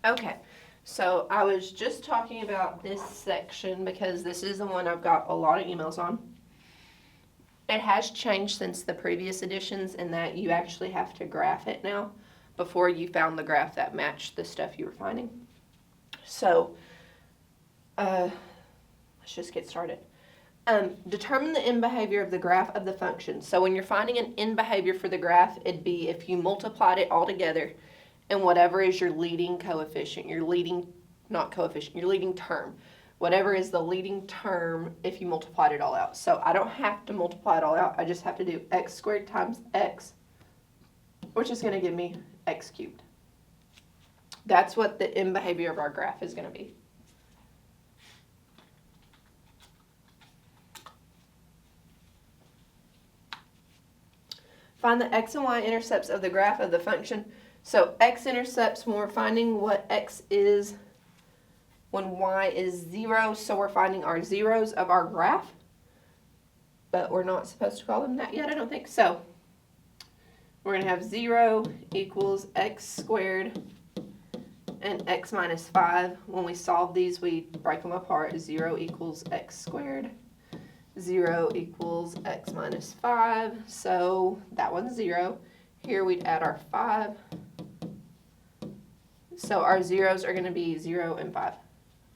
Okay, so I was just talking about this section because this is the one I've got a lot of emails on. It has changed since the previous editions in that you actually have to graph it now before you found the graph that matched the stuff you were finding. So, let's just get started. Determine the end behavior of the graph of the function. So when you're finding an end behavior for the graph, it'd be if you multiplied it all together and whatever is your leading coefficient, your leading, not coefficient, your leading term. Whatever is the leading term if you multiplied it all out. So I don't have to multiply it all out. I just have to do x squared times x, which is going to give me x cubed. That's what the end behavior of our graph is going to be. Find the x and y intercepts of the graph of the function. So x-intercepts when we're finding what x is when y is 0. So we're finding our zeros of our graph. But we're not supposed to call them that yet, I don't think. So we're going to have 0 equals x squared and x minus 5. When we solve these, we break them apart. 0 equals x squared. 0 equals x minus 5. So that one's 0. Here we'd add our 5. So our zeros are going to be 0 and 5,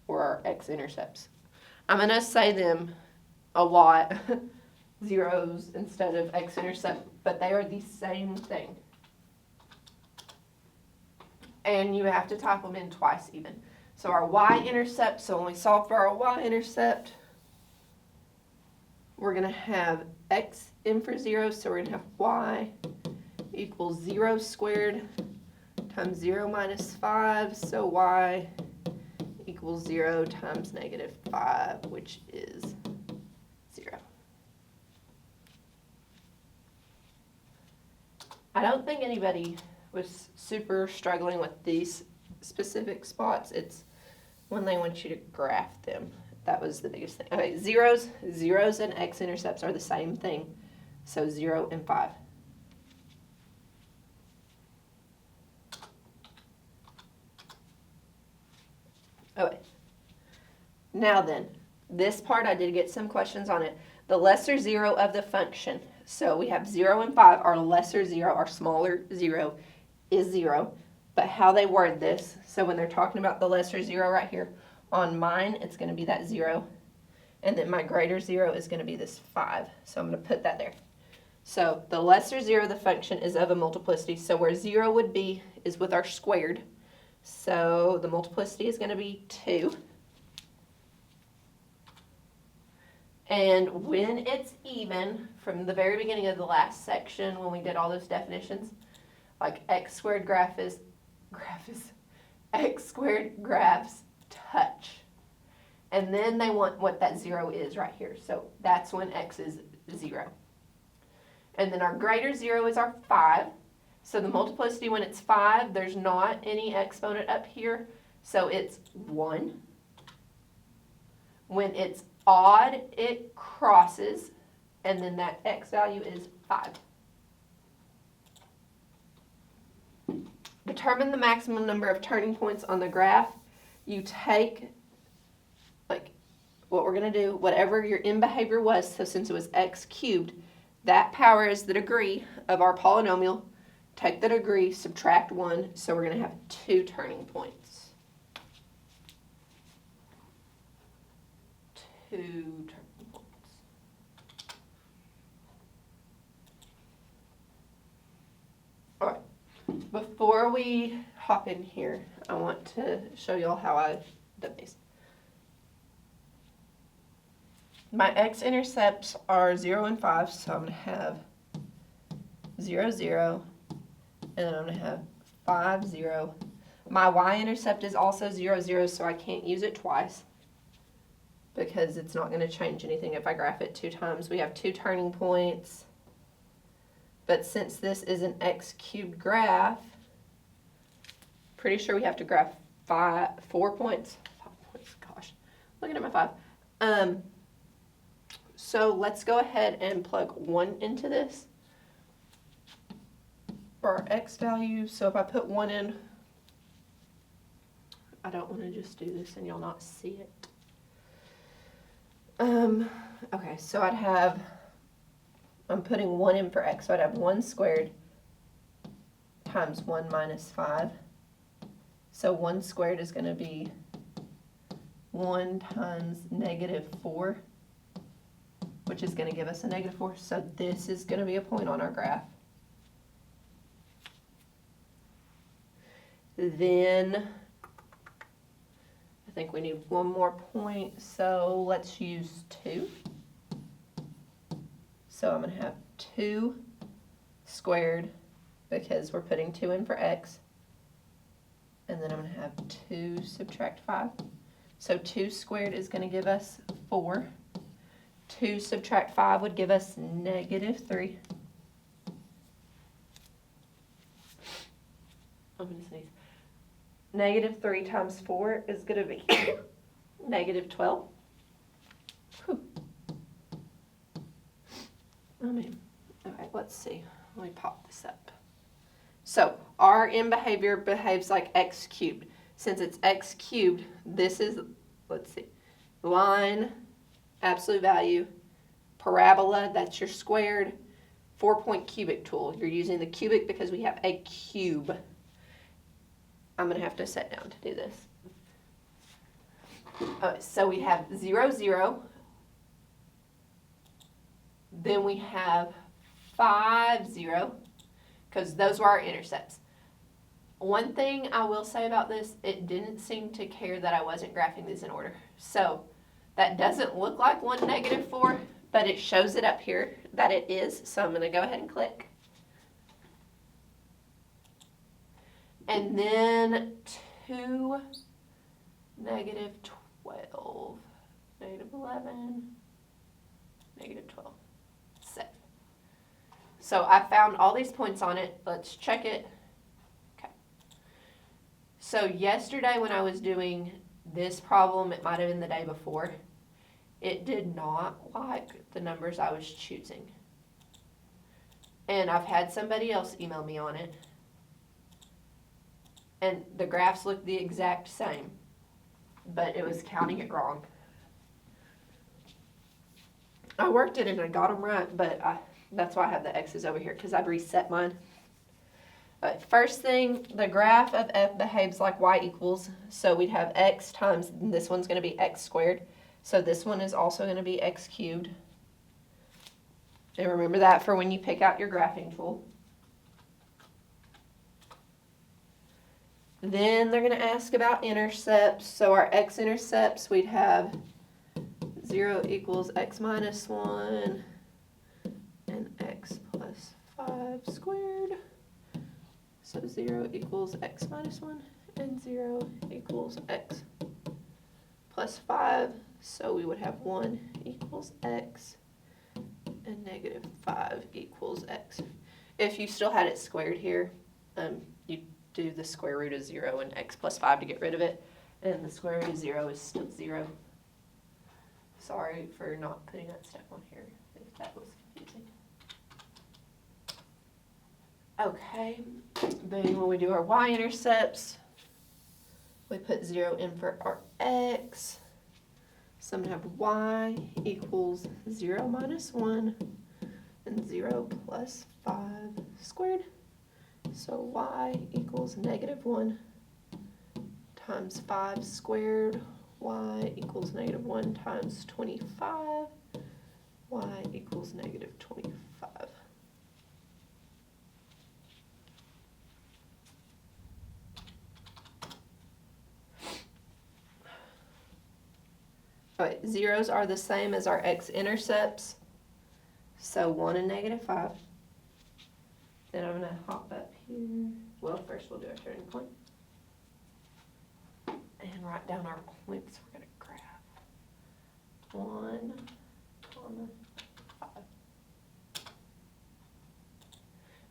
or our x-intercepts. I'm going to say them a lot, zeros instead of x-intercept, but they are the same thing. And you have to type them in twice even. So our y-intercept, so when we solve for our y-intercept, we're going to have x in for 0, so we're going to have y equals 0 squared times 0 minus 5, so y equals 0 times negative 5, which is 0. I don't think anybody was super struggling with these specific spots. It's when they want you to graph them. That was the biggest thing. Okay, zeros and x-intercepts are the same thing, so 0 and 5. Okay. Now then, this part I did get some questions on it. The lesser 0 of the function. So we have 0 and 5. Our lesser 0, our smaller 0, is 0. But how they word this, so when they're talking about the lesser 0 right here, on mine it's going to be that 0. And then my greater 0 is going to be this 5. So I'm going to put that there. So the lesser 0 of the function is of a multiplicity. So where 0 would be is with our squared. So the multiplicity is going to be 2. And when it's even, from the very beginning of the last section when we did all those definitions, like x squared x squared graphs touch. And then they want what that 0 is right here. So that's when x is 0. And then our greater 0 is our 5. So the multiplicity, when it's 5, there's not any exponent up here, so it's 1. When it's odd, it crosses, and then that x value is 5. Determine the maximum number of turning points on the graph. You take, like, what we're going to do, whatever your end behavior was, so since it was x cubed, that power is the degree of our polynomial. Take the degree, subtract 1, so we're going to have 2 turning points. 2 turning points. All right, before we hop in here, I want to show y'all how I've done these. My x-intercepts are 0 and 5, so I'm going to have 0, 0. And then I'm going to have 5, 0. My y-intercept is also 0, 0, so I can't use it twice because it's not going to change anything if I graph it 2 times. We have 2 turning points. But since this is an x cubed graph, pretty sure we have to graph 4 points. 5 points, gosh. Looking at my 5. So let's go ahead and plug 1 into this for our x value. So if I put 1 in, I don't want to just do this and you'll not see it. Okay, so I'm putting 1 in for x, so I'd have 1 squared times 1 minus 5. So 1 squared is going to be 1 times -4, which is going to give us a -4. So this is going to be a point on our graph. Then I think we need one more point, so let's use 2. So I'm going to have 2 squared because we're putting 2 in for x. And then I'm going to have 2 subtract 5. So 2 squared is going to give us 4. 2 subtract 5 would give us -3. I'm going to sneeze. -3 times 4 is going to be -12. Whew. Oh man. Okay, let's see. Let me pop this up. So our end behavior behaves like x cubed. Since it's x cubed, this is, let's see, line, absolute value, parabola, that's your squared, 4-point cubic tool. You're using the cubic because we have a cube. I'm going to have to sit down to do this. So we have 0, 0. Then we have 5, 0, because those were our intercepts. One thing I will say about this, it didn't seem to care that I wasn't graphing these in order. So that doesn't look like 1, -4, but it shows it up here that it is. So I'm going to go ahead and click. And then 2, -12, -11, -12. Save. So I found all these points on it. Let's check it. Okay. So yesterday when I was doing this problem, it might have been the day before, it did not like the numbers I was choosing. And I've had somebody else email me on it. And the graphs looked the exact same, but it was counting it wrong. I worked it and I got them right, but that's why I have the X's over here, because I've reset mine. First thing, the graph of f behaves like y equals, so we'd have x times, this one's going to be x squared, so this one is also going to be x cubed. And remember that for when you pick out your graphing tool. Then they're going to ask about intercepts. So our x-intercepts, we'd have 0 equals x minus 1 and x plus 5 squared. So 0 equals x minus 1 and 0 equals x plus 5. So we would have 1 equals x and -5 equals x. If you still had it squared here, you do the square root of 0 and x plus 5 to get rid of it, and the square root of 0 is still 0. Sorry for not putting that step on here if that was confusing. Okay, then when we do our y-intercepts, we put 0 in for our x. So I'm going to have y equals 0 minus 1 and 0 plus 5 squared. So y equals -1 times 5 squared. Y equals -1 times 25. Y equals -25. All right, zeros are the same as our x-intercepts. So 1 and -5. Then I'm going to hop up here. Well, first we'll do our turning point. And write down our points we're going to graph. 1, 5.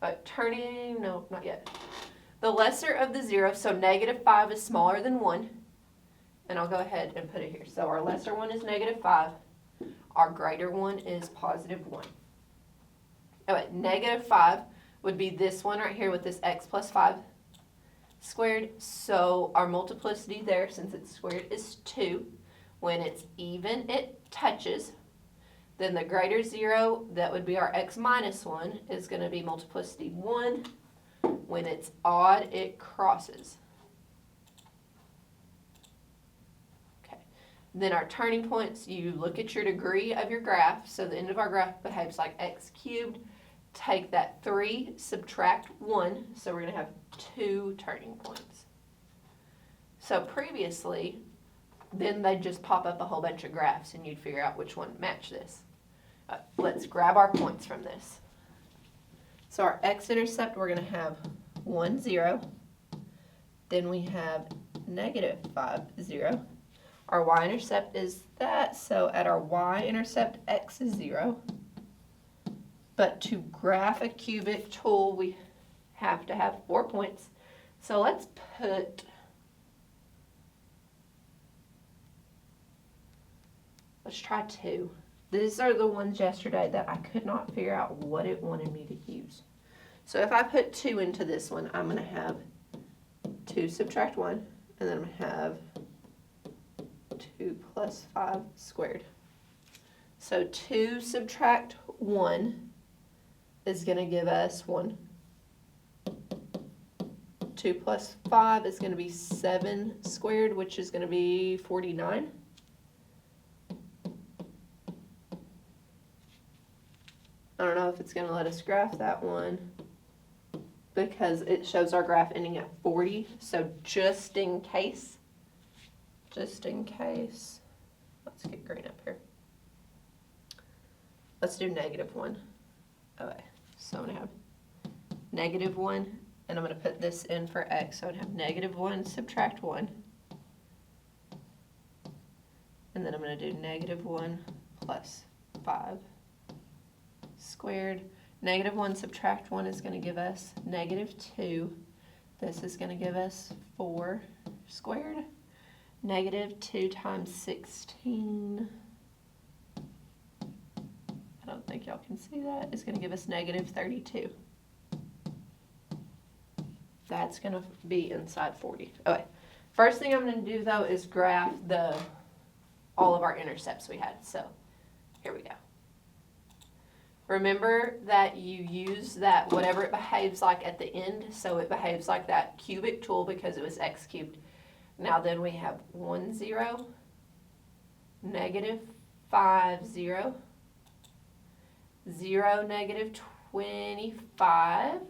All right, turning, no, not yet. The lesser of the zero, so -5 is smaller than 1. And I'll go ahead and put it here. So our lesser one is -5. Our greater one is +1. All right, -5 would be this one right here with this x plus 5. squared. So our multiplicity there, since it's squared, is 2. When it's even, it touches. Then the greater 0, that would be our x minus 1, is going to be multiplicity 1. When it's odd, it crosses. Okay. Then our turning points, you look at your degree of your graph. So the end of our graph behaves like x cubed. Take that 3, subtract 1. So we're going to have 2 turning points. So previously, then they'd just pop up a whole bunch of graphs and you'd figure out which one match this. Let's grab our points from this. So our x-intercept, we're going to have 1, 0. Then we have negative 5, 0. Our y-intercept is that, so at our y-intercept, x is 0. But to graph a cubic tool, we have to have 4 points. So let's try 2. These are the ones yesterday that I could not figure out what it wanted me to use. So if I put 2 into this one, I'm going to have 2 subtract 1, and then I'm going to have 2 plus 5 squared. So 2 subtract 1 is going to give us 1. 2 plus 5 is going to be 7 squared, which is going to be 49. I don't know if it's going to let us graph that one because it shows our graph ending at 40. So just in case, let's get green up here. Let's do -1. Okay, so I'm going to have -1, and I'm going to put this in for x. So I'm going to have -1 subtract 1. And then I'm going to do -1 plus 5 squared. -1 subtract 1 is going to give us -2. This is going to give us 4 squared. -2 times 16. I don't think y'all can see that. Is going to give us -32. That's going to be inside 40. Okay. First thing I'm going to do though is graph all of our intercepts we had. So here we go. Remember that you use that whatever it behaves like at the end, so it behaves like that cubic tool because it was x cubed. Now then we have 1, 0, -5, 0, 0, -25,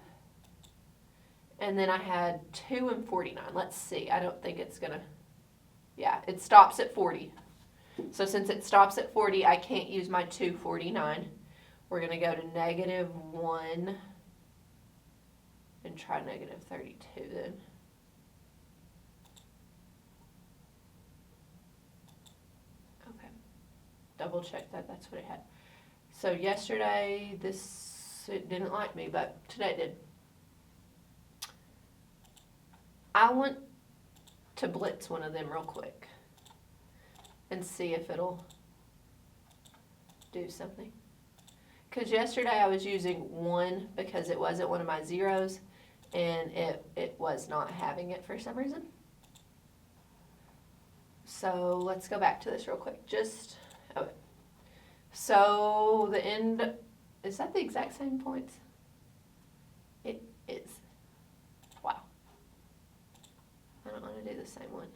and then I had 2 and 49. Let's see, I don't think it's gonna, yeah, it stops at 40. So since it stops at 40, I can't use my 249. We're going to go to -1 and try -32 then. Okay. Double check that that's what it had. So yesterday, it didn't like me, but today it did. I want to blitz one of them real quick and see if it'll do something. Because yesterday I was using 1 because it wasn't one of my zeros, and it was not having it for some reason. So let's go back to this real quick. Okay. So the end, is that the exact same points? It is. Wow. I don't want to do the same one.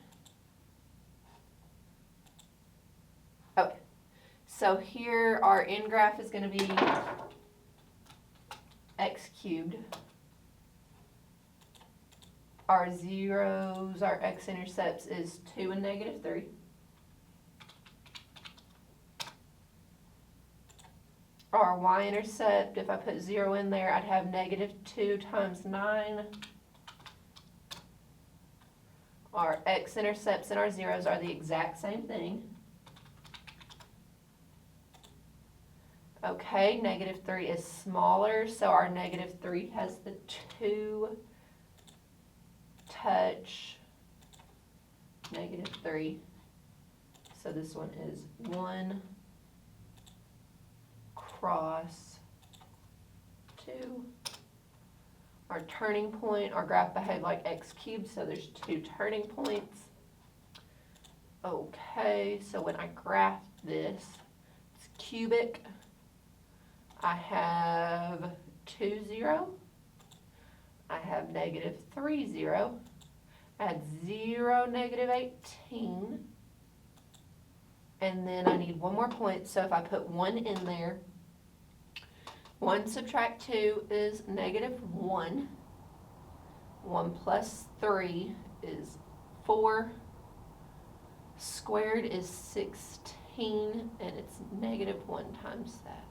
Okay. So here our end graph is going to be x cubed. Our zeros, our x-intercepts is 2 and -3. Our y-intercept, if I put 0 in there, I'd have -2 times 9. Our x-intercepts and our zeros are the exact same thing. Okay, -3 is smaller, so our -3 has the 2 touch -3. So this one is 1 cross 2. our turning point, our graph behaved like x cubed, so there's 2 turning points. Okay, so when I graph this, it's cubic. I have 2, 0. I have negative 3, 0. I had 0, negative 18. And then I need one more point, so if I put 1 in there, 1 subtract 2 is negative 1. 1 plus 3 is 4. Squared is 16, and it's negative 1 times that.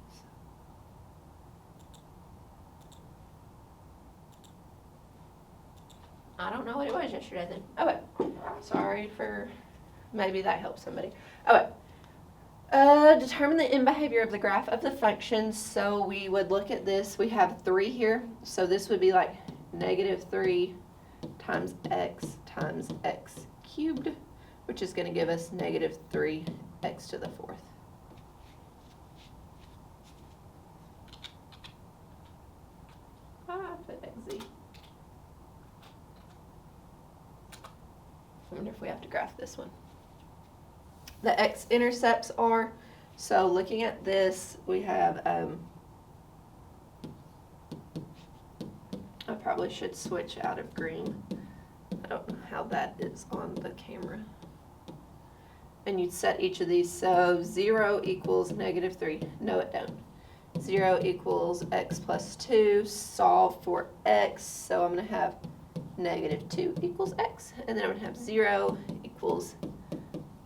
I don't know what it was yesterday then. Okay. Sorry for, maybe that helps somebody. Okay. Determine the end behavior of the graph of the function. So we would look at this. We have 3 here. So this would be like negative 3 times x cubed, which is going to give us negative 3x to the 4th. I put xz. I wonder if we have to graph this one. The x-intercepts are, so looking at this, we have, I probably should switch out of green. I don't know how that is on the camera. And you'd set each of these, so 0 equals negative 3. No, it don't. 0 equals x plus 2. Solve for x, so I'm going to have negative 2 equals x. And then I'm going to have 0 equals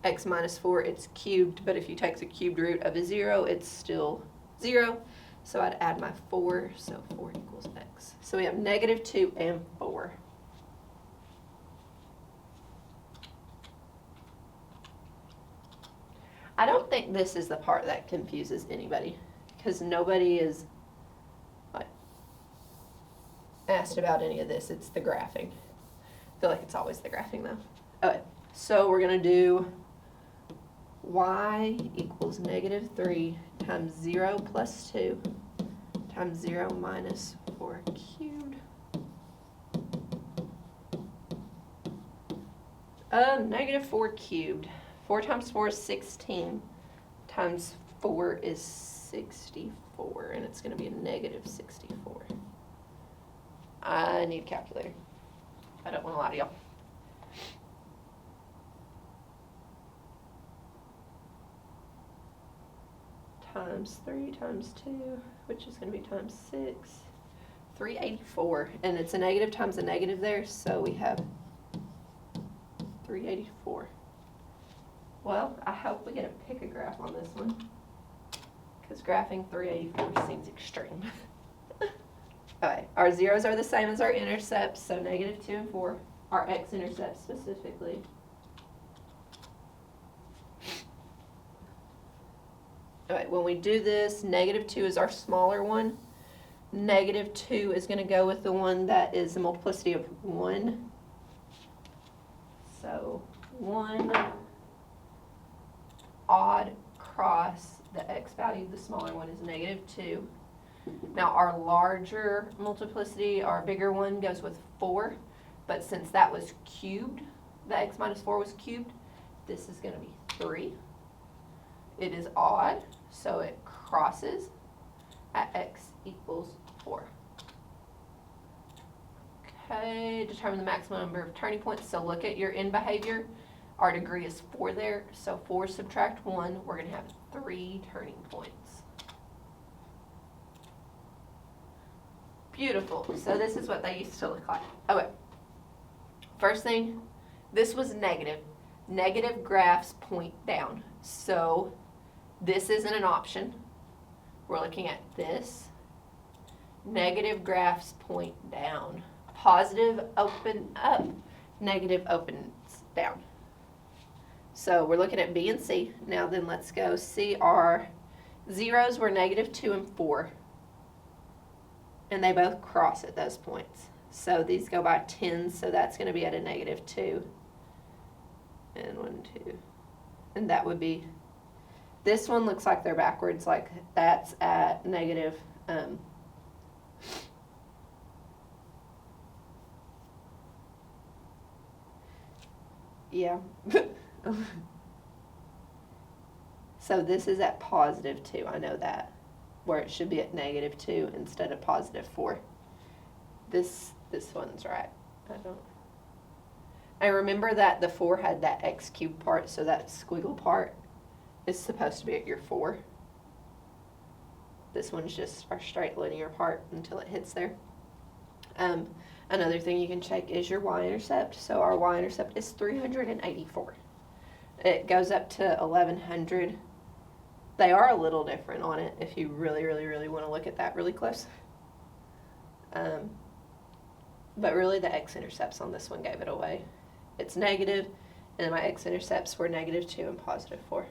x minus 4. It's cubed, but if you take the cubed root of a 0, it's still 0. So I'd add my 4, so 4 equals x. So we have negative 2 and 4. I don't think this is the part that confuses anybody, because nobody is like asked about any of this. It's the graphing. I feel like it's always the graphing though. Okay, so we're going to do y equals negative 3 times 0 plus 2 times 0 minus 4 cubed. Negative 4 cubed. 4 times 4 is 16, times 4 is 64, and it's going to be a negative 64. I need a calculator. I don't want to lie to y'all. Times 3 times 2, which is going to be times 6, 384, and it's a negative times a negative there, so we have 384. Well, I hope we get a picograph on this one, because graphing 384 seems extreme. Alright, our zeros are the same as our intercepts, so negative 2 and 4, our x-intercepts specifically. Alright, when we do this, negative 2 is our smaller one. Negative 2 is going to go with the one that is the multiplicity of 1. So 1 odd cross the x value, the smaller one is negative 2. Now our larger multiplicity, our bigger one, goes with 4, but since that was cubed, the x minus 4 was cubed, this is going to be 3. It is odd, so it crosses at x equals 4. Okay, determine the maximum number of turning points. So look at your end behavior. Our degree is 4 there, so 4 subtract 1, we're going to have 3 turning points. Beautiful. So this is what they used to look like. Okay. First thing, this was negative. Negative graphs point down. So this isn't an option. We're looking at this. Negative graphs point down. Positive open up. Negative opens down. So we're looking at B and C. Now then let's go see our zeros were negative 2 and 4. And they both cross at those points. So these go by 10, so that's going to be at a negative 2. And 1, 2. And that would be, this one looks like they're backwards, like that's at negative Yeah. So this is at positive 2, I know that, where it should be at negative 2 instead of positive 4. This one's right. I remember that the 4 had that x cubed part, so that squiggle part is supposed to be at your 4. This one's just our straight linear part until it hits there. Another thing you can check is your y-intercept. So our y-intercept is 384. It goes up to 1100. They are a little different on it if you really, really, really want to look at that really close. But really the x-intercepts on this one gave it away. It's negative, and my x-intercepts were negative 2 and positive 4.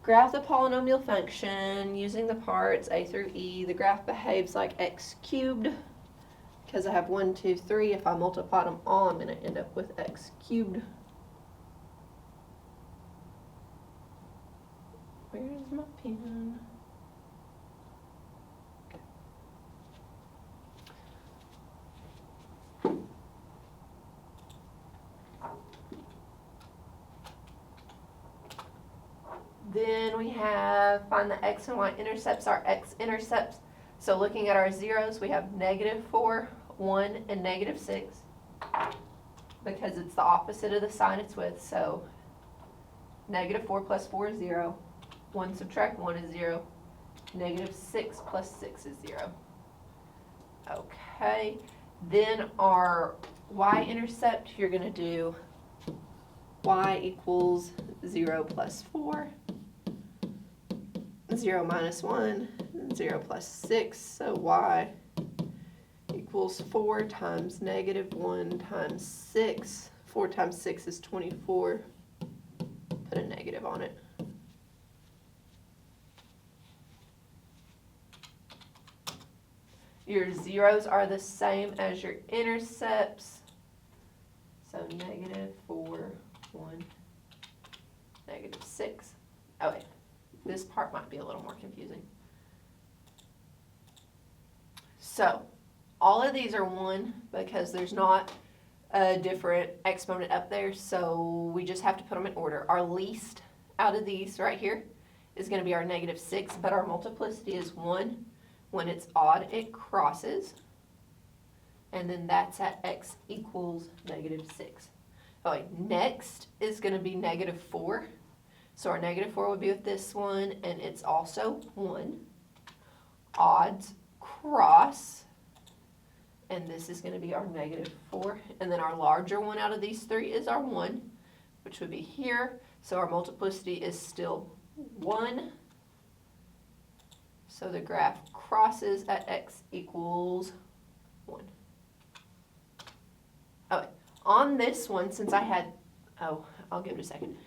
Graph the polynomial function using the parts a through e. The graph behaves like x cubed because I have 1, 2, 3. If I multiply them all, I'm going to end up with x cubed. Where's my pen? Then we have find the x and y intercepts. Our x-intercepts. So looking at our zeros, we have negative 4, 1, and negative 6 because it's the opposite of the sign it's with. So negative 4 plus 4 is 0. 1 subtract 1 is 0. Negative 6 plus 6 is 0. Okay. Then our y-intercept, you're going to do y equals 0 plus 4. 0 minus 1, 0 plus 6, so y equals 4 times negative 1 times 6. 4 times 6 is 24. Put a negative on it. Your zeros are the same as your intercepts. So negative 4, 1, negative 6. Oh wait. This part might be a little more confusing. So, all of these are 1 because there's not a different exponent up there, so we just have to put them in order. Our least out of these right here is going to be our negative 6, but our multiplicity is 1. When it's odd, it crosses, and then that's at x equals negative 6. Okay, next is going to be negative 4. So our negative 4 would be with this one, and it's also 1. Odds cross, and this is going to be our negative 4. And then our larger one out of these 3 is our 1, which would be here. So our multiplicity is still 1. So the graph crosses at x equals 1. Okay, on this one, since I had, I'll give it a second.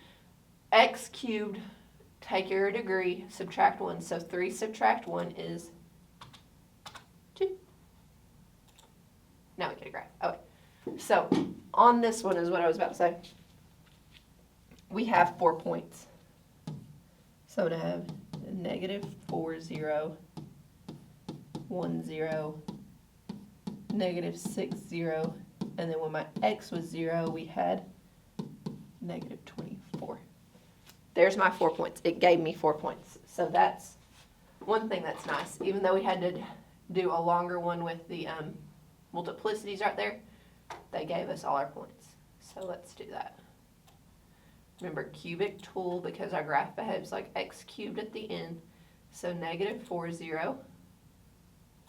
X cubed, take your degree, subtract 1. So 3 subtract 1 is 2. Now we get a graph. Okay. So on this one is what I was about to say. We have 4 points. So I'm going to have negative 4, 0, 1, 0, negative 6, 0. And then when my x was 0, we had negative 24. There's my 4 points. It gave me 4 points. So that's one thing that's nice. Even though we had to do a longer one with the multiplicities right there, they gave us all our points. So let's do that. Remember, cubic tool, because our graph behaves like x cubed at the end. So negative 4, 0,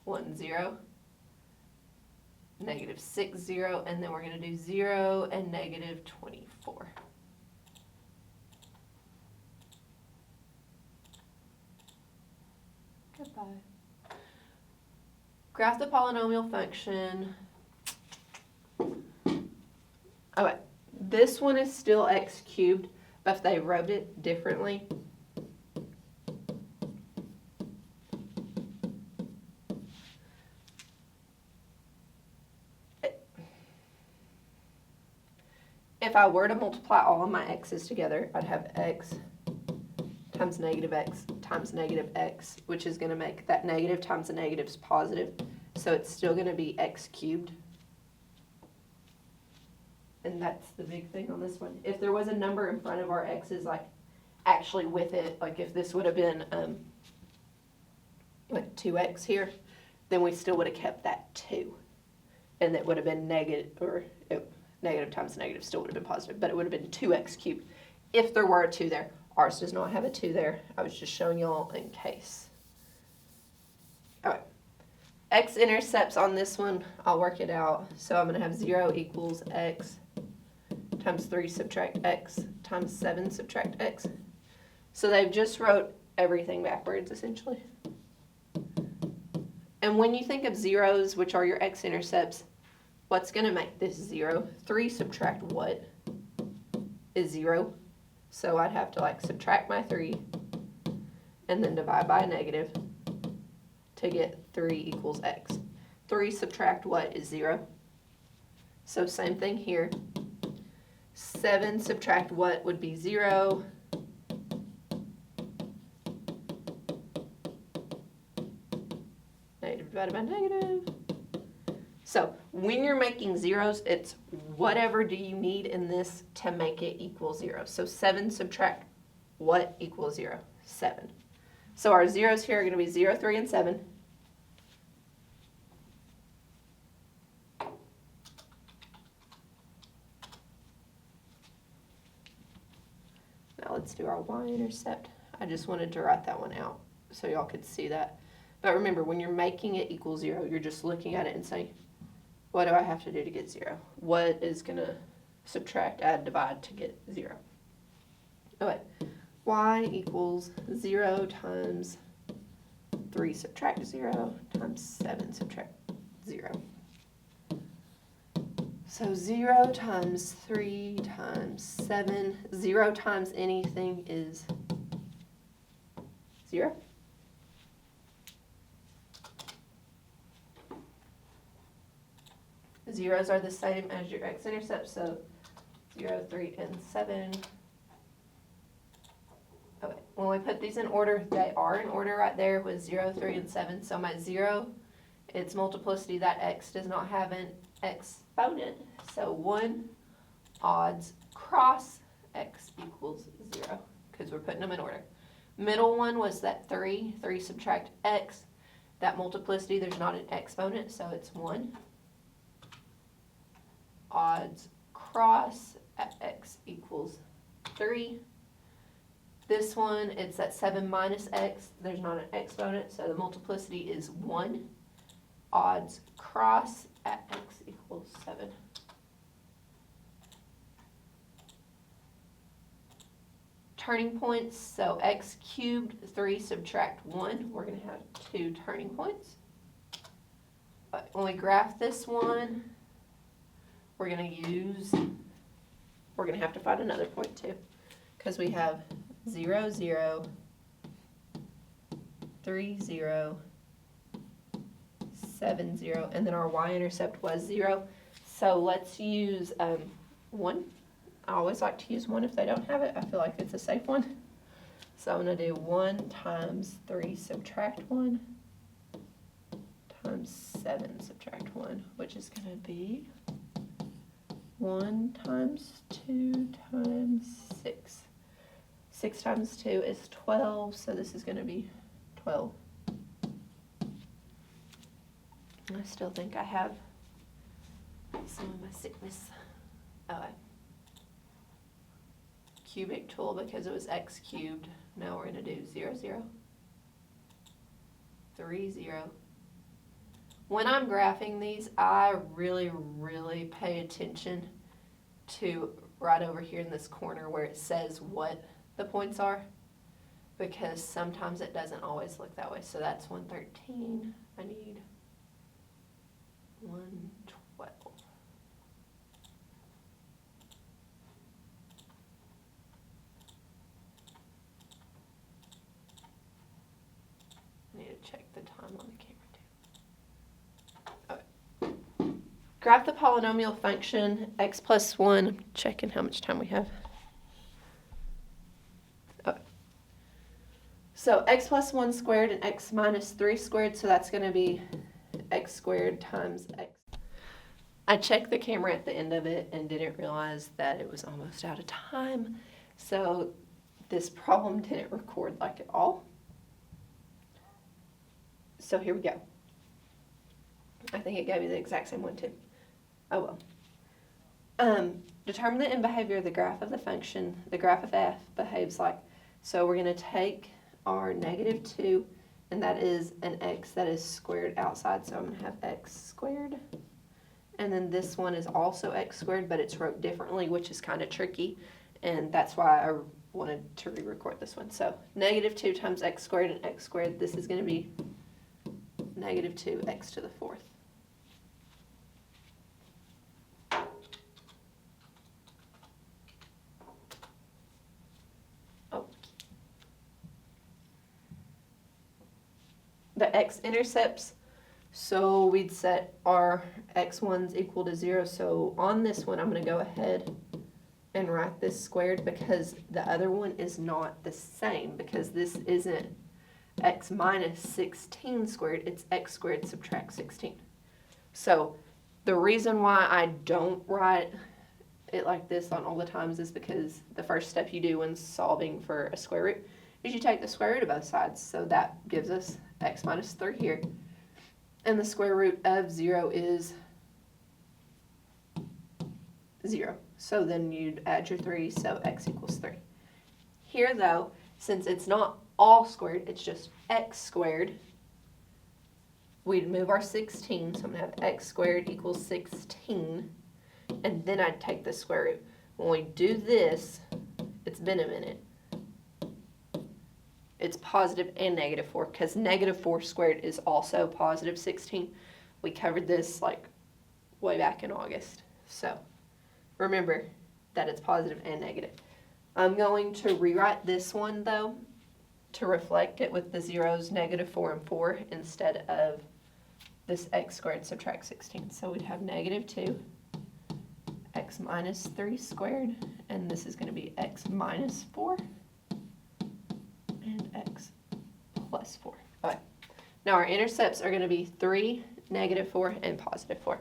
1, 0, negative 6, 0, and then we're going to do 0 and negative 24. Goodbye. Graph the polynomial function. Okay, this one is still x cubed, but if they wrote it differently, if I were to multiply all of my x's together, I'd have x times negative x, which is going to make that negative times the negatives positive. So it's still going to be x cubed. and that's the big thing on this one. If there was a number in front of our x's, like actually with it, like if this would have been like 2x here, then we still would have kept that 2. And that would have been negative, or negative times negative still would have been positive, but it would have been 2x cubed if there were a 2 there. Ours does not have a 2 there. I was just showing y'all in case. All right. X-intercepts on this one, I'll work it out. So I'm going to have 0 equals x times 3 subtract x times 7 subtract x. So they've just wrote everything backwards, essentially. And when you think of zeros, which are your x-intercepts, what's going to make this 0? 3 subtract what is 0? So I'd have to like subtract my 3 and then divide by a negative to get 3 equals x. 3 subtract what is 0? So same thing here. 7 subtract what would be 0? Negative divided by negative. So when you're making zeros, it's whatever do you need in this to make it equal 0. So 7 subtract what equals 0? 7. So our zeros here are going to be 0, 3, and 7. Now let's do our y-intercept. I just wanted to write that one out so y'all could see that. But remember, when you're making it equal 0, you're just looking at it and saying, what do I have to do to get 0? What is going to subtract, add, divide to get 0? Okay, y equals 0 times 3 subtract 0 times 7 subtract 0. So 0 times 3 times 7, 0 times anything is 0. Zeros are the same as your x-intercept, so 0, 3, and 7. Okay, when we put these in order, they are in order right there with 0, 3, and 7. So my 0, its multiplicity, that x does not have an exponent. So 1 odds cross x equals 0, because we're putting them in order. Middle one was that 3 subtract x. That multiplicity, there's not an exponent, so it's 1. Odds cross at x equals 3. This one, it's that 7 minus x. There's not an exponent, so the multiplicity is 1. Odds cross at x equals 7. Turning points, so x cubed, 3 subtract 1. We're going to have 2 turning points. But when we graph this one, we're going to have to find another point too, because we have 0, 0, 3, 0, 7, 0, and then our y-intercept was 0. So let's use 1. I always like to use 1 if they don't have it. I feel like it's a safe one. So I'm going to do 1 times 3 subtract 1 times 7 subtract 1, which is going to be 1 times 2 times 6. 6 times 2 is 12, so this is going to be 12. I still think I have some of my sickness. Oh, cubic tool, because it was x cubed. Now we're going to do 0, 0, 3, 0. When I'm graphing these, I really pay attention to right over here in this corner where it says what the points are, because sometimes it doesn't always look that way. So that's 113. I need 112. I need to check the time on the camera too. Okay. Graph the polynomial function x plus 1. I'm checking how much time we have. Okay. So x plus 1 squared and x minus 3 squared, so that's going to be x squared times x. I checked the camera at the end of it and didn't realize that it was almost out of time. So this problem didn't record like at all. So here we go. I think it gave me the exact same one too. Oh well. Determine the end behavior of the graph of the function. The graph of f behaves like, so we're going to take our -2, and that is an x that is squared outside, so I'm going to have x squared. And then this one is also x squared, but it's wrote differently, which is kind of tricky, and that's why I wanted to re-record this one. So -2 times x squared and x squared, this is going to be -2x to the 4th. The x-intercepts, so we'd set our x1s equal to 0. So on this one, I'm going to go ahead and write this squared because the other one is not the same, because this isn't x minus 16 squared, it's x squared subtract 16. So the reason why I don't write it like this on all the times is because the first step you do when solving for a square root is you take the square root of both sides. So that gives us x minus 3 here. And the square root of 0 is 0. So then you'd add your 3, so x equals 3. Here though, since it's not all squared, it's just x squared, we'd move our 16, so I'm going to have x squared equals 16, and then I'd take the square root. When we do this, it's been a minute. It's positive and -4, because -4 squared is also positive 16. We covered this like way back in August. So remember that it's positive and negative. I'm going to rewrite this one though to reflect it with the zeros -4 and 4 instead of this x squared subtract 16. So we'd have -2 x minus 3 squared, and this is going to be x minus 4. And x plus 4. Okay. Now our intercepts are going to be 3, -4, and +4.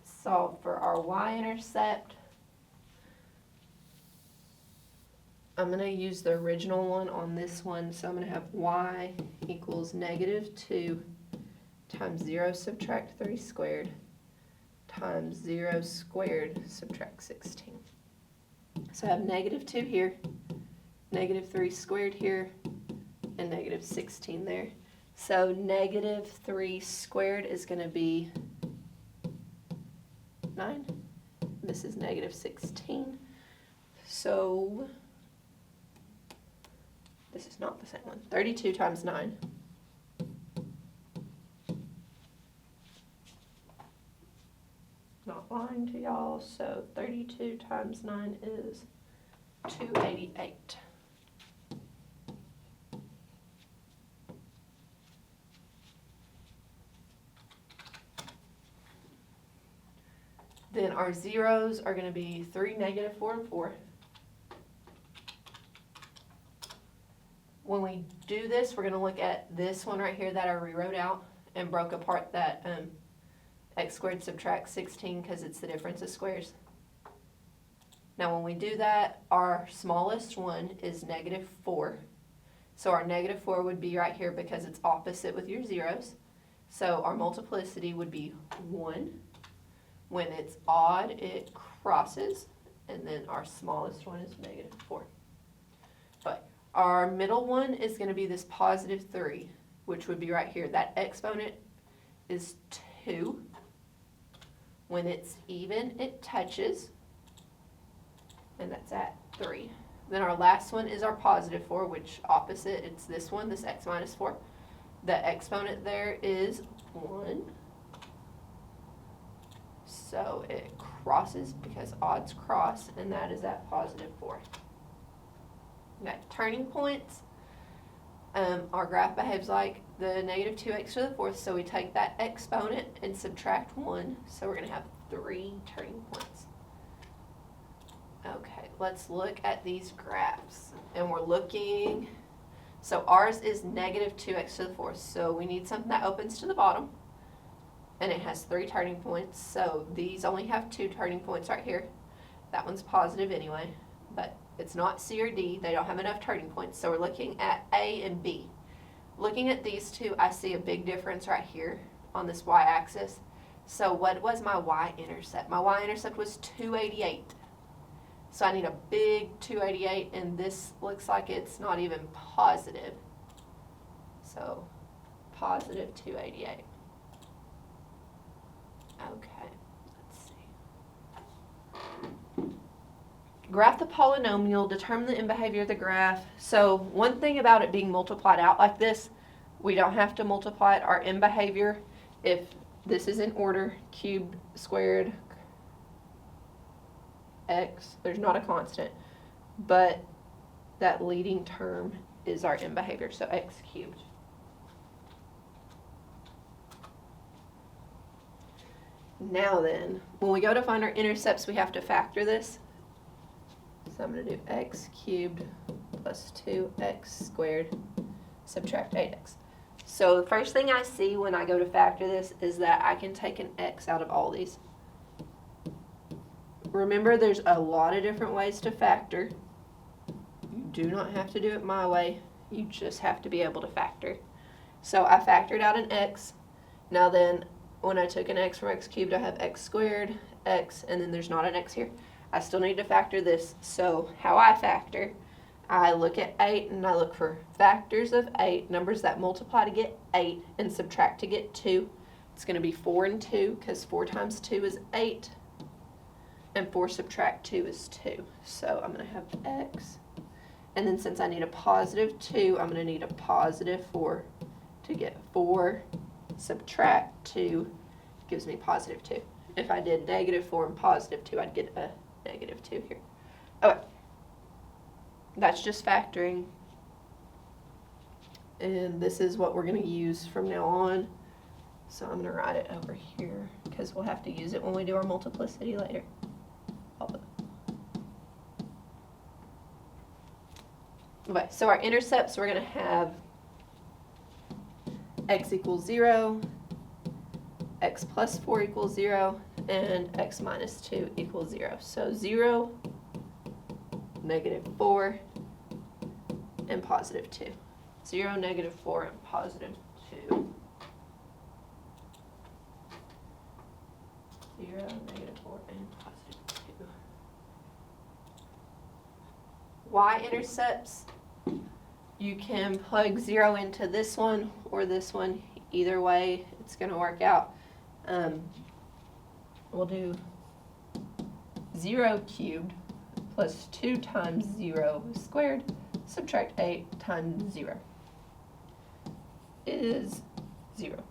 Solve for our y-intercept. I'm going to use the original one on this one, so I'm going to have y equals -2 times 0 subtract 3 squared times 0 squared subtract 16. So I have -2 here, -3 squared here, and -16 there. So -3 squared is going to be 9. This is -16. So this is not the same one. 32 times 9. Not lying to y'all, so 32 times 9 is 288. Then our zeros are going to be 3, -4, and 4. When we do this, we're going to look at this one right here that I rewrote out and broke apart that x squared subtract 16 because it's the difference of squares. Now when we do that, our smallest one is -4. So our -4 would be right here because it's opposite with your zeros. So our multiplicity would be 1. When it's odd, it crosses. And then our smallest one is -4. But our middle one is going to be this +3, which would be right here. That exponent is 2. When it's even, it touches, and that's at 3. Then our last one is our +4, which opposite, it's this one, this x minus 4. The exponent there is 1. So it crosses because odds cross, and that is at +4. Okay, turning points. Our graph behaves like the -2x to the 4th, so we take that exponent and subtract 1, so we're going to have 3 turning points. Okay, let's look at these graphs, and we're looking So ours is negative 2x to the fourth. So we need something that opens to the bottom. And it has 3 turning points. So these only have 2 turning points right here. That one's positive anyway. But it's not C or D. They don't have enough turning points. So we're looking at A and B. Looking at these two, I see a big difference right here on this y-axis. So what was my y-intercept? My y-intercept was 288. So I need a big 288, and this looks like it's not even positive. So positive 288. Okay, let's see. Graph the polynomial, determine the end behavior of the graph. So one thing about it being multiplied out like this, we don't have to multiply it. Our end behavior, if this is in order, cubed, squared, x, there's not a constant, but that leading term is our end behavior, so x cubed. Now then, when we go to find our intercepts, we have to factor this. So I'm going to do x cubed plus 2x squared subtract 8x. So the first thing I see when I go to factor this is that I can take an x out of all these. Remember, there's a lot of different ways to factor. You do not have to do it my way. You just have to be able to factor. So I factored out an x. Now then, when I took an x from x cubed, I have x squared, x, and then there's not an x here. I still need to factor this. So how I factor, I look at 8 and I look for factors of 8, numbers that multiply to get 8 and subtract to get 2. It's going to be 4 and 2 because 4 times 2 is 8 and 4 subtract 2 is 2. So I'm going to have x. And then since I need a positive 2, I'm going to need a positive 4 to get 4 subtract 2 gives me positive 2. If I did negative 4 and positive 2, I'd get a negative 2 here. Okay. That's just factoring. And this is what we're going to use from now on. So I'm going to write it over here because we'll have to use it when we do our multiplicity later. Okay, so our intercepts, we're going to have x equals 0, x plus 4 equals 0, and x minus 2 equals 0. So 0, negative 4, and positive 2. 0, negative 4, and positive 2. 0, negative 4, and positive 2. Y-intercepts, you can plug 0 into this one or this one. Either way, it's going to work out. We'll do 0 cubed plus 2 times 0 squared, subtract 8 times 0 is 0.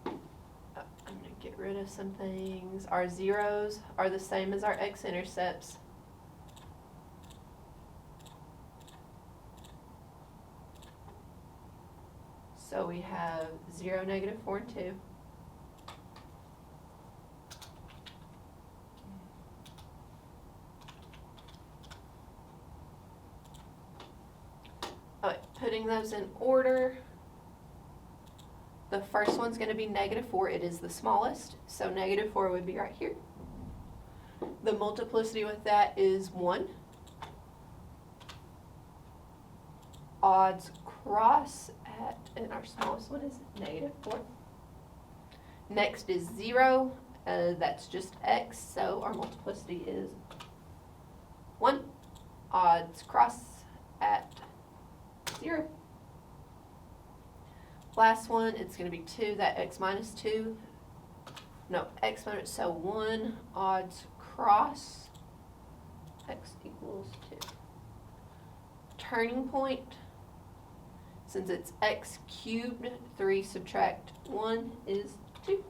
I'm going to get rid of some things. Our zeros are the same as our x-intercepts. So we have 0, negative 4, and 2. All right, putting those in order. The first one's going to be negative 4. It is the smallest, so negative 4 would be right here. The multiplicity with that is 1. Odds cross at, and our smallest one is negative 4. Next is 0. That's just x, so our multiplicity is 1. Odds cross at 0. Last one, it's going to be 2, that x minus 2. No, x minus, so 1, odds cross, x equals 2. Turning point, since it's x cubed, 3 subtract 1 is 2.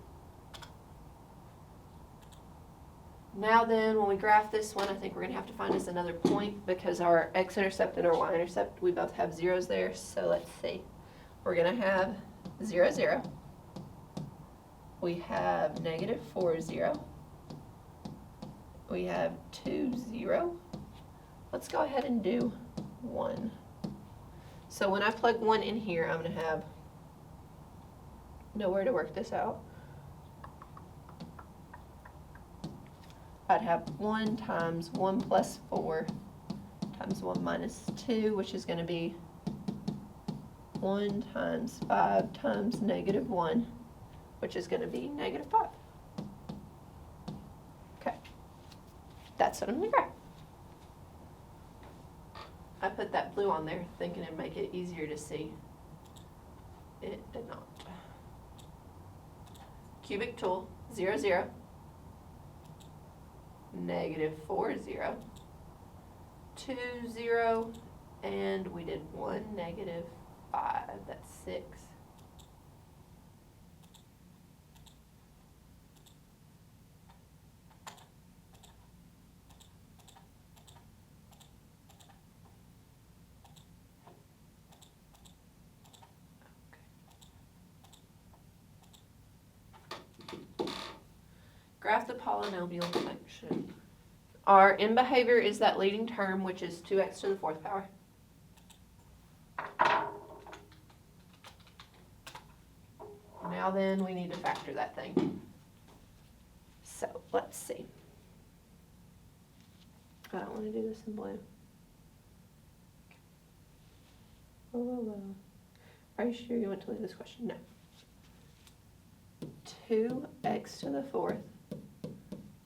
Now then, when we graph this one, I think we're going to have to find us another point because our x-intercept and our y-intercept, we both have zeros there. So let's see. We're going to have 0, 0. We have negative 4, 0. We have 2, 0. let's go ahead and do 1. So when I plug 1 in here, I'm going to have nowhere to work this out. I'd have 1 times 1 plus 4 times 1 minus 2, which is going to be 1 times 5 times negative 1, which is going to be negative 5. Okay, that's what I'm going to graph. I put that blue on there thinking it'd make it easier to see. It did not. Cubic tool, 0, 0. Negative 4, 0. 2, 0. And we did 1, negative 5. That's 6. Graph the polynomial function. Our end behavior is that leading term, which is 2x to the 4th power. Now then, we need to factor that thing. So, let's see. I don't want to do this in blue. Are you sure you want to leave this question? No. 2x to the 4th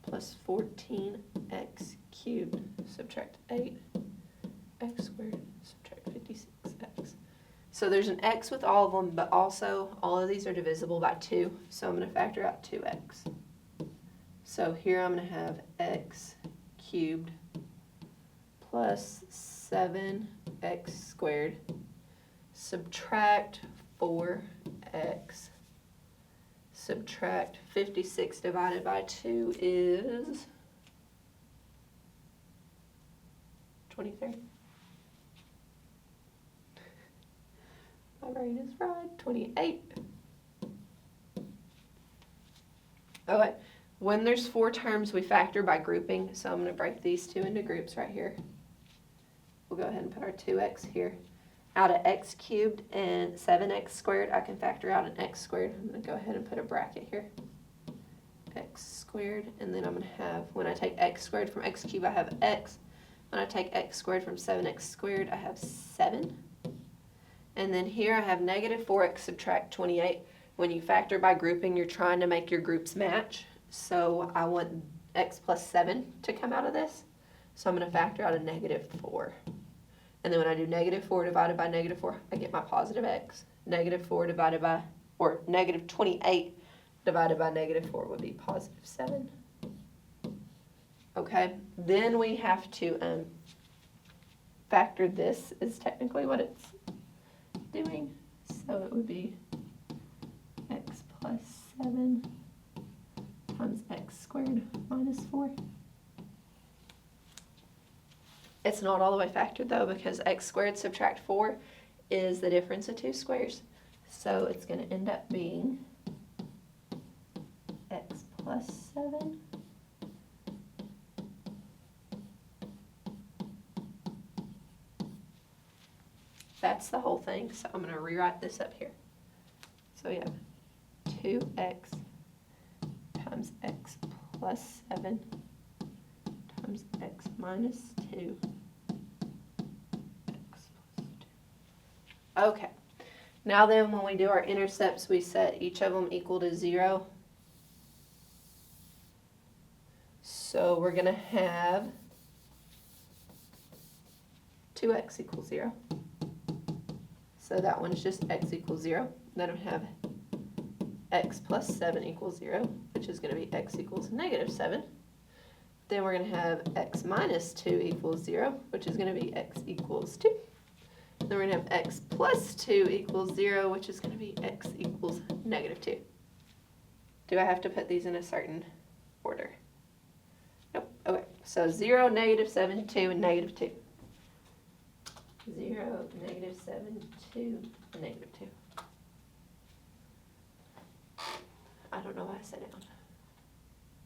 plus 14x cubed, subtract 8, x squared, subtract 56x. So there's an x with all of them, but also all of these are divisible by 2, so I'm going to factor out 2x. So here I'm going to have x cubed plus 7x squared, subtract 4x, subtract 56 divided by 2 is 23. My brain is fried. 28. Okay, when there's 4 terms, we factor by grouping, so I'm going to break these two into groups right here. We'll go ahead and put our 2x here. Out of x cubed and 7x squared, I can factor out an x squared. I'm going to go ahead and put a bracket here. X squared, and then I'm going to have, when I take x squared from x cubed, I have x. When I take x squared from 7x squared, I have 7. And then here I have negative 4x subtract 28. When you factor by grouping, you're trying to make your groups match. So I want x plus 7 to come out of this. So I'm going to factor out a negative 4. And then when I do negative 4 divided by negative 4, I get my positive x. Negative 4 divided by, or negative 28 divided by negative 4 would be positive 7. Okay, then we have to factor this is technically what it's doing. So it would be x plus 7 times x squared minus 4. It's not all the way factored though, because x squared subtract 4 is the difference of 2 squares. So it's going to end up being x plus 7 that's the whole thing. So I'm going to rewrite this up here. So we have 2x times x plus 7 times x minus 2. Okay, now then when we do our intercepts, we set each of them equal to 0. So we're going to have 2x equals 0. So that one's just x equals 0. Then we have x plus 7 equals 0, which is going to be x equals negative 7. Then we're going to have x minus 2 equals 0, which is going to be x equals 2. Then we're going to have x plus 2 equals 0, which is going to be x equals negative 2. Do I have to put these in a certain order? Nope. Okay. So 0, negative 7, 2, and negative 2. 0, negative 7, 2, and negative 2. I don't know why I said it.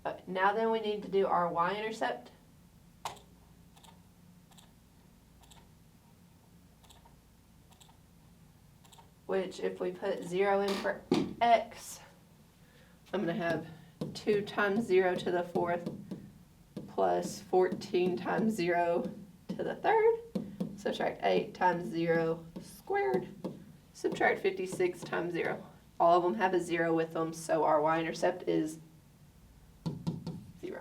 Okay, now then we need to do our y-intercept. which if we put 0 in for x, I'm going to have 2 times 0 to the 4th plus 14 times 0 to the 3rd. Subtract 8 times 0 squared. Subtract 56 times 0. All of them have a 0 with them, so our y-intercept is 0.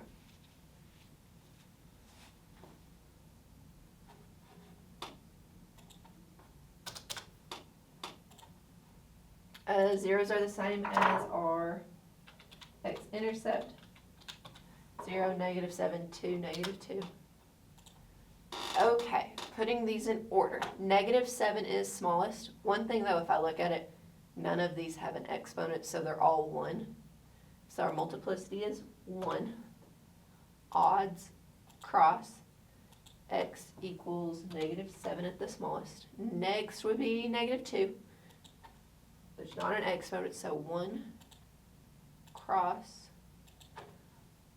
Zeros are the same as our x-intercept. 0, -7, 2, -2. Okay, putting these in order. -7 is smallest. One thing though, if I look at it, none of these have an exponent, so they're all 1. So our multiplicity is 1. Odds, cross, x equals -7 at the smallest. Next would be -2. There's not an exponent, so 1 cross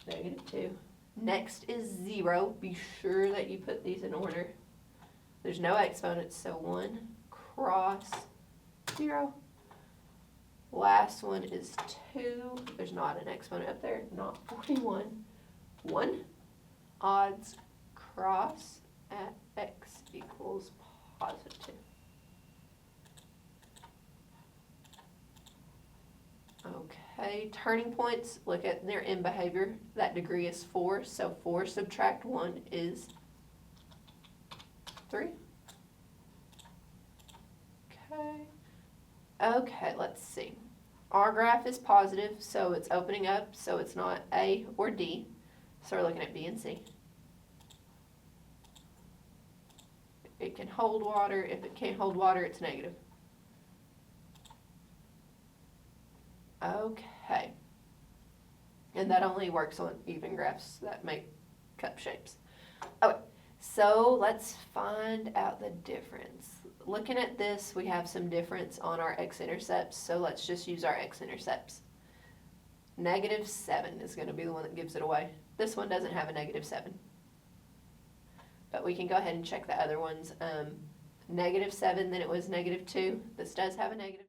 -2. Next is 0. Be sure that you put these in order. There's no exponents, so 1 cross 0. Last one is 2. There's not an exponent up there, not 41. 1 odds cross at x equals +2. Okay, turning points, look at their end behavior. That degree is 4, so 4 subtract 1 is 3. Okay, let's see. Our graph is positive, so it's opening up, so it's not A or D. So we're looking at B and C. It can hold water. If it can't hold water, it's negative. Okay. And that only works on even graphs that make cup shapes. Okay, so let's find out the difference. Looking at this, we have some difference on our x-intercepts, so let's just use our x-intercepts. -7 is going to be the one that gives it away. This one doesn't have a -7. But we can go ahead and check the other ones. -7, then it was -2. This does have a negative.